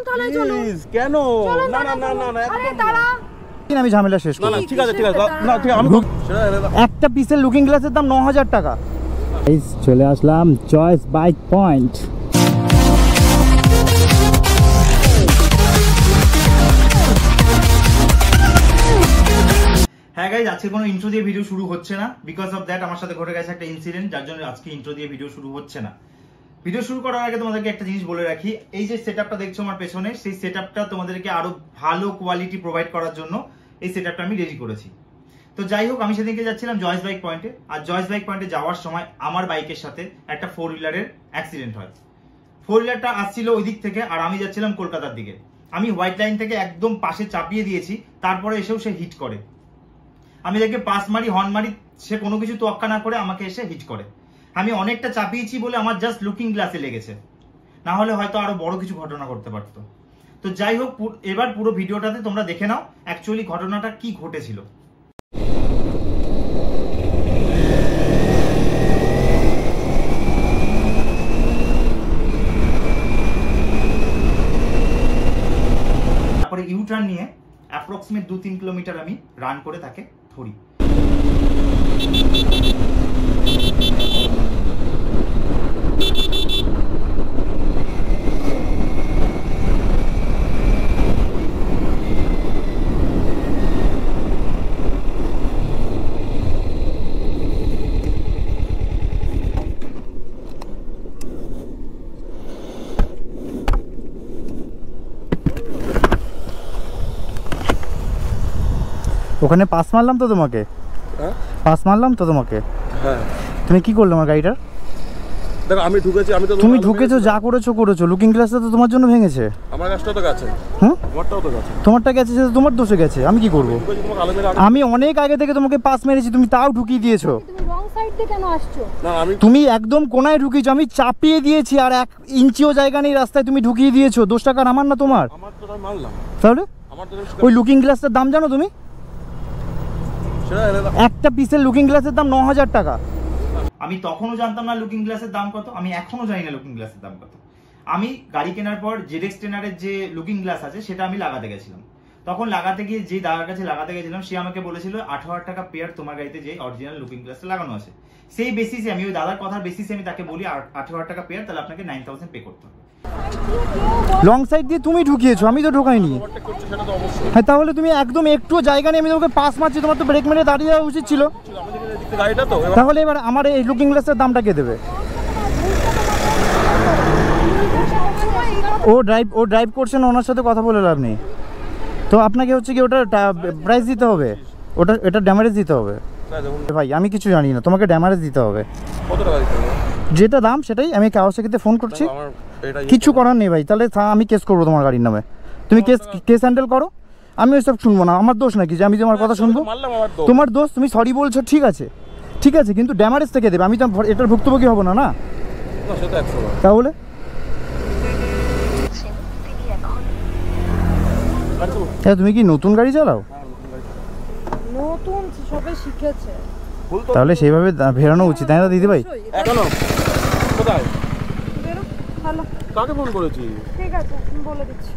থানায় চলো। প্লিজ কেন? না না না না না আরে দাঁড়া, আমি ঝামেলা শেষ না করি। না ঠিক আছে না ঠিক আমি একটা পিসের লুকিং গ্লাসের দাম 9000 টাকা। চলে আসলাম চয়েস বাইক পয়েন্ট। হ্যাঁ গাইজ, আজকে কোনো ইন্ট্রো দিয়ে ভিডিও শুরু হচ্ছে না, বিকজ অফ দ্যাট আমার সাথে ঘটে গেছে একটা ইনসিডেন্ট, যার জন্য আজকে ইন্ট্রো দিয়ে ভিডিও শুরু হচ্ছে না। ভিডিও শুরু করার আগে তোমাদেরকে একটা জিনিস বলে রাখি, এই যে সেটআপটা দেখছো আমার পেছনে, সেই সেটআপটা তোমাদেরকে আরো ভালো কোয়ালিটি প্রোভাইড করার জন্য এই সেটআপটা আমি রেডি করেছি। তো যাই হোক, আমি সেদিনকে যাচ্ছিলাম জয়েস বাইক পয়েন্টে, আর জয়েস বাইক পয়েন্টে যাওয়ার সময় আমার বাইকের সাথে একটা 4 হুইলারের অ্যাক্সিডেন্ট হয়। 4 হুইলারটা আসছিল ওই দিক থেকে, আর আমি যাচ্ছিলাম কলকাতার দিকে। আমি হোয়াইট লাইন থেকে একদম পাশে চাপিয়ে দিয়েছি, তারপরে এসেও সে হিট করে। আমি দেখে পাস মারি, হর্ন মারি, সে কোনো কিছু তোয়াক্কা না করে আমাকে এসে হিট করে। আমি অনেকটা চাপিয়েছি বলে আমার জাস্ট লুকিং গ্লাসে লেগেছে, না হলে হয়তো আরো বড় কিছু ঘটনা ঘটতে পারতো। তো যাই হোক, এবার পুরো ভিডিওটাতে তোমরা দেখে নাও অ্যাকচুয়ালি ঘটনাটা কি ঘটেছিল। তারপরে ইউটার্ন নিয়ে অ্যাপ্রক্সিমেট 2-3 কিলোমিটার আমি রান করে তাকে ধরি। ওখানে পাস মারলাম তো তোমাকে, পাস মারলাম তো তোমাকে। হ্যাঁ, তুমি কি করলে আমার গাড়িটার? দেখো আমি ঢুকেছি, আমি তো তুমি ঢুকেছো, যা করেছো, লুকিং গ্লাসটা তো তোমার জন্য ভেঙেছে। আমার গাছটা তো গেছে। হ্যাঁ, তোমারটাও তো গেছে। তোমারটা গেছে, সেটা তোমার দোষে গেছে, আমি কি করব? আমি অনেক আগে থেকে তোমাকে পাস মেরেছি, তুমি তাও ঢুকিয়ে দিয়েছো। তুমি রং সাইড দিয়ে কেন আসছো? না আমি, তুমি একদম কোনায় ঢুকিয়েছো, আমি চাপিয়ে দিয়েছি, আর 1 ইঞ্চিও জায়গা নেই রাস্তায়, তুমি ঢুকিয়ে দিয়েছো। দোষটা কার, আমার না তোমার? আমার তো মারলাম। তাহলে আমার তো ওই লুকিং গ্লাসটার দাম জানো তুমি? একটা পিসের লুকিং গ্লাসের দাম 9000 টাকা। আমি তখনও জানতাম না লুকিং গ্লাসের দাম কত, আমি এখনো জানি না লুকিং গ্লাসের দাম কত। আমি গাড়ি কেনার পর জেডএক্স টেনারের যে লুকিং গ্লাস আছে সেটা আমি লাগাতে গেছিলাম। তখন লাগাতে গিয়ে যে দাদার কাছে লাগাতে গেছিলাম, সে আমাকে বলেছিল 18,000 টাকা পেয়ার তোমার গাড়িতে যে অরিজিনাল লুকিং গ্লাসটা লাগানো আছে। সেই বেসিসে আমি, ওই দাদার কথার বেসিসে আমি তাকে বলি 18,000 টাকা পেয়ার, তাহলে আপনাকে 9,000 পে করতে হবে। লং সাইড দিয়ে তুমি ঢুকিয়েছো, আমি তো ঢোকাইনি। হ্যাঁ, তাহলে তুমি একদম একটু জায়গা নেই, আমি তোমাকে পাস মারছি, তোমার তো ব্রেক মেরে দাঁড়িয়ে যাওয়া উচিত ছিল। তাহলে এবার আমার এই লুকিং গ্লাসের দামটা কে দেবে? ও ড্রাইভ করছে না, ওনার সাথে কথা বলে লাভ নেই। তো আপনাকে হচ্ছে কি ওটা প্রাইস দিতে হবে, এটা ড্যামারেজ দিতে হবে। ভাই আমি কিছু জানি না, তোমাকে ড্যামারেজ দিতে হবে। কত টাকা দিতে হবে? যেটা দাম সেটাই। আমি কাওয়াসাকিতে ফোন করছি, কিছু করার নেই ভাই। তাহলে আমি কেস করবো তোমার গাড়ির নামে, তুমি কেস হ্যান্ডেল করো। আমি ওইসব শুনবো না, আমার দোষ নাকি যে আমি তোমার কথা শুনবো? তোমার দোষ, তুমি সরি বলছো, ঠিক আছে, কিন্তু ড্যামারেজ থেকে দেবে, আমি তো এটার ভুক্তভোগী হবো না। না তাহলে তুমি কি নতুন গাড়ি চালাও? নতুন সবে শিখেছে, তাহলে সেইভাবে ভেরানো উচিত, তাই না দিদি ভাই? এখনো কোথায়? হ্যালো, কাকে ফোন করেছি? ঠিক আছে আমি বলে দিচ্ছি।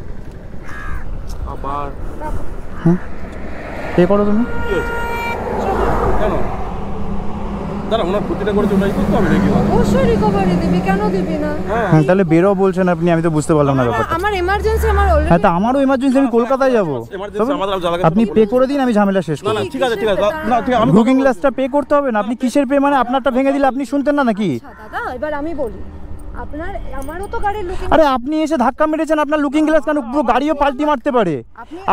আবার পে করো তুমি। কি হয়েছে? কেন? দাঁড়া, ওনার প্রতিটা করেছে, ওটাই করতে হবে নাকি? অবশ্যই রিকভারি দিবি, কেন দিবি না? হ্যাঁ, তাহলে বেরো বলছেন আপনি, আমি তো বুঝতে পারলাম না ব্যাপারটা। আমার এমার্জেন্সি, আমার অলরেডি। হ্যাঁ, তা আমারও এমার্জেন্সি, আমি কলকাতায় যাবো। আপনি পে করে দিন, আমি ঝামেলা শেষ করি। ঠিক আছে না ঠিক আছে, আমি বুকিং গ্লাসটা পে করতে হবে না। আপনি কিসের পে? মানে আপনারটা ভেঙে দিলে আপনি শুনতেন না নাকি? দাদা এবার আমি বলি, আমারও তো গাড়ির লুকিং। আরে আপনি এসে ধাক্কা মেরেছেন, আপনার লুকিং গ্লাস কেন? পুরো গাড়িও পাল্টি মারতে পারে,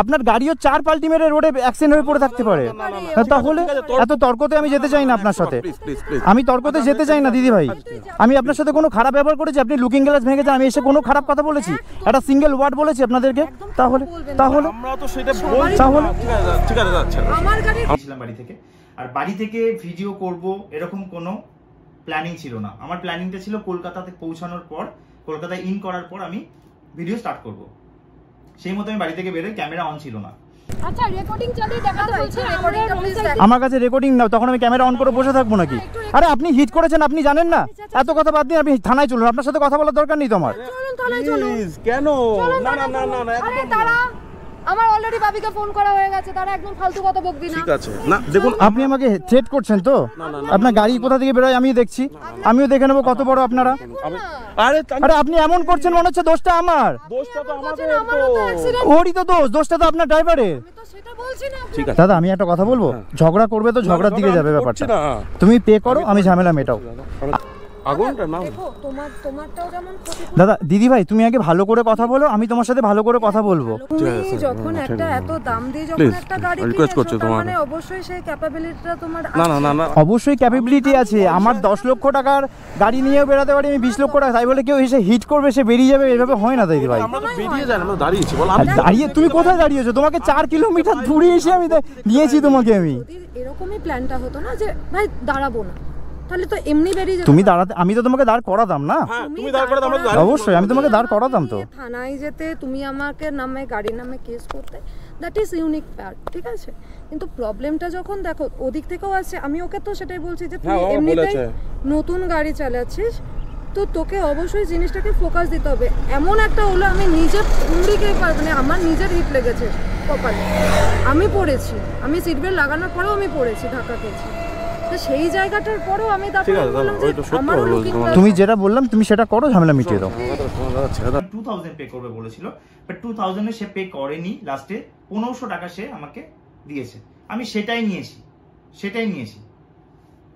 আপনার গাড়িও 4 পাল্টি মেরে রোডে অ্যাক্সিডেন্ট হয়ে পড়ে থাকতে পারে। তাহলে এত তর্কতে আমি যেতে চাই না আপনার সাথে, আমি তর্কতে যেতে চাই না দিদি ভাই। আমি আপনার সাথে কোনো খারাপ ব্যবহার করেছি? আপনি লুকিং গ্লাস ভেঙেছেন, আমি এসে কোনো খারাপ কথা বলেছি? একটা সিঙ্গেল ওয়ার্ড বলেছি আপনাদেরকে? তাহলে আমরা তো সেটা বলছি। তাহলে ঠিক আছে যাচ্ছে। আমার গাড়ি ছিলাম বাড়ি থেকে, আর বাড়ি থেকে ভিডিও করব এরকম কোনো প্ল্যানিং ছিল না। আমার প্ল্যানিংটা ছিল কলকাতাতে পৌঁছানোর পর, কলকাতায় ইন করার পর আমি ভিডিও স্টার্ট করব। সেই মতো আমি বাড়ি থেকে বেরোই, ক্যামেরা অন ছিল না। আচ্ছা রেকর্ডিং চালিয়ে দেখাতে বলছে, রেকর্ডিংটা প্লিজ দেখান। আমার কাছে রেকর্ডিং নাও, তখন আমি ক্যামেরা অন করে বসে থাকবো নাকি? আরে আপনি হিট করেছেন, আপনি জানেন না? এত কথা বাদ দিন, আপনি থানায় চলুন, আপনার সাথে কথা বলার দরকার নেই তোমার। চলুন থানায় চলুন। প্লিজ কেন? না না না না না আরে তারা আমার অলরেডি ভাবিকে ফোন করা হয়ে গেছে, তারা একদম ফালতু কথা বকবি না। ঠিক আছে না দেখুন আপনি আমাকে থ্রেট করছেন তো? আপনার গাড়ি কোথা থেকে বেরোয় আমি দেখছি, আমিও দেখে নেবো কত বড় আপনারা। আরে আরে আপনি এমন করছেন মনে হচ্ছে দোষটা আমার। দোষটা তো আমাদের আমারও তো অ্যাক্সিডেন্ট, ওরই তো দোষ, দোষটা তো আপনার ড্রাইভারের। আমি তো সেটা বলছি না। ঠিক আছে দাদা আমি একটা কথা বলবো, ঝগড়া করবে তো ঝগড়ার দিকে যাবে ব্যাপারটা। না তুমি পে করো, আমি ঝামেলা মেটাও। আগুনটা না দেখো তোমারটাও যেমন ক্ষতি। দাদা দিদি ভাই তুমি আগে ভালো করে কথা বলো, আমি তোমার সাথে ভালো করে কথা বলবো। তুমি যখন একটা এত দাম দিয়ে যখন Please, একটা গাড়ি request করছি কিনেছো, তার তোমাকে। মানে অবশ্যই সেই ক্যাপাবিলিটিটা তোমার না না না না অবশ্যই ক্যাপাবিলিটি আছে, আমার 10 লক্ষ টাকার গাড়ি নিয়েও বেরাতে পারি আমি 20 লক্ষ টাকা, তাই বলে কেউ এসে হিট করবে সে বেরিয়ে যাবে, এভাবে হয় না দিদি ভাই। আমরা তো বেরিয়ে যাই, আমরা দাঁড়িয়েছি বল। আর দাঁড়িয়ে তুমি কোথায় দাঁড়িয়েছো? তোমাকে 4 কিলোমিটার দূরে এসে আমি নিয়েছি তোমাকে আমি। যদি এরকমই প্ল্যানটা হতো না যে ভাই দাঁড়াবো না, তাহলে তো এমনি বেরিয়ে যেত। তুমি দাঁড়াতে, আমি তো তোমাকে দাঁড় করাতাম না। হ্যাঁ তুমি দাঁড় করে আমরা দাঁড়িয়ে অবশ্যই আমি তোমাকে দাঁড় করাতাম তো। থানায় যেতে, তুমি আমাকে নামে গাড়ির নামে কেস করতে, দ্যাট ইজ ইউনিক পার্ট, ঠিক আছে? কিন্তু প্রবলেমটা যখন দেখো ওদিক থেকেও আছে, আমি ওকে তো সেটাই বলছি যে তুই হ্যাঁ, ও এমনিতেই বলেছে। নতুন গাড়ি চালাচ্ছিস, তো তোকে অবশ্যই জিনিসটাকে ফোকাস দিতে হবে। এমন একটা হলো আমি নিজে উড়িকে মানে আমার নিজের হিট লেগেছে কপালে, আমি পড়েছি, আমি সিট বেল্ট লাগানোর পরেও আমি পড়েছি, ধাক্কা খেয়েছি। তো সেই জায়গাটার পরেও আমি ঠিক আছে, বললাম ওই তো যে সত্য আমারও হলো looking তোমার। glass তুমি যেটা বললাম তুমি সেটা করো, ঝামেলা মিটিয়ে দাও। ছেড়ে দাও 2000 পে করবে বলেছিল, বাট 2000 এ সে পে করেনি, লাস্টে 1500 টাকা সে আমাকে দিয়েছে। আমি সেটাই নিয়েছি।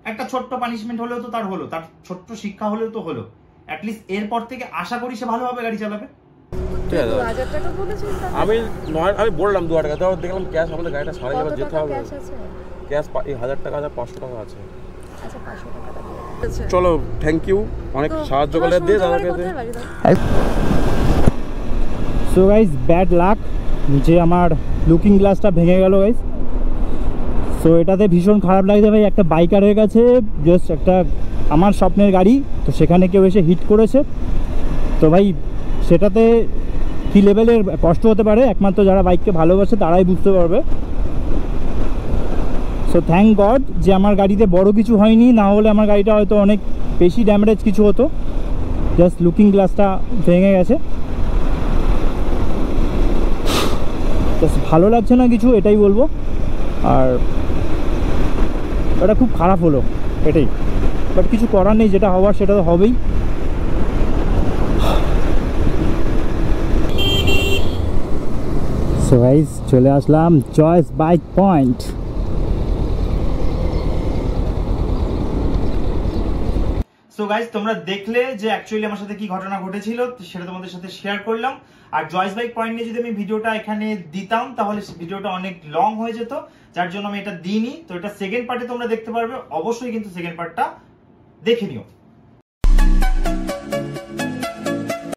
একটা ছোট্ট পানিশমেন্ট হলেও তো তার হলো, তার ছোট্ট শিক্ষা হলেও তো হলো। অ্যাটলিস্ট এরপর থেকে আশা করি সে ভালোভাবে গাড়ি চালাবে। ঠিক আছে 2000 টাকা বলেছিস তাহলে? আমি বললাম 2000 টাকা, তারপর দেখলাম ক্যাশ আমাদের গাড়িটা সারা কত যাবে, যেতে টাকা হবে। ক্যাশ আছে? ক্যাশ 1000 টাকা আছে, 500 টাকা আছে। আচ্ছা 500 টাকা দিয়েছে। চলো থ্যাংক ইউ, অনেক তো সাহায্য তোমার করলে দিয়ে সঞ্জয় দাদাকে কোথায় বাড়ি দাও? সো গাইস ব্যাড লাক যে আমার লুকিং গ্লাসটা ভেঙে গেল গাইস। সো এটাতে ভীষণ খারাপ লাগছে ভাই, একটা বাইকারের কাছে জাস্ট একটা আমার স্বপ্নের গাড়ি, তো সেখানে কেউ এসে হিট করেছে। তো ভাই সেটাতে কী লেভেলের কষ্ট হতে পারে একমাত্র যারা বাইককে ভালোবাসে তারাই বুঝতে পারবে। সো থ্যাংক গড যে আমার গাড়িতে বড় কিছু হয়নি, না হলে আমার গাড়িটা হয়তো অনেক বেশি ড্যামেজ কিছু হতো। জাস্ট লুকিং গ্লাসটা ভেঙে গেছে, জাস্ট ভালো লাগছে না কিছু, এটাই বলবো। আর এটা খুব খারাপ হলো এটাই, বাট কিছু করার নেই, যেটা হওয়ার সেটা তো হবেই। সো গাইস চলে আসলাম choice bike point. So guys তোমরা দেখলে যে অ্যাকচুয়ালি আমার সাথে কি ঘটনা ঘটেছিল, সেটা তোমাদের সাথে শেয়ার করলাম। আর জয়েস বাইক পয়েন্ট নিয়ে যদি আমি ভিডিওটা এখানে দিতাম তাহলে ভিডিওটা অনেক লং হয়ে যেত, যার জন্য আমি এটা দিইনি। তো এটা সেকেন্ড পার্টে তোমরা দেখতে পারবে, অবশ্যই কিন্তু সেকেন্ড পার্টটা দেখে নিও।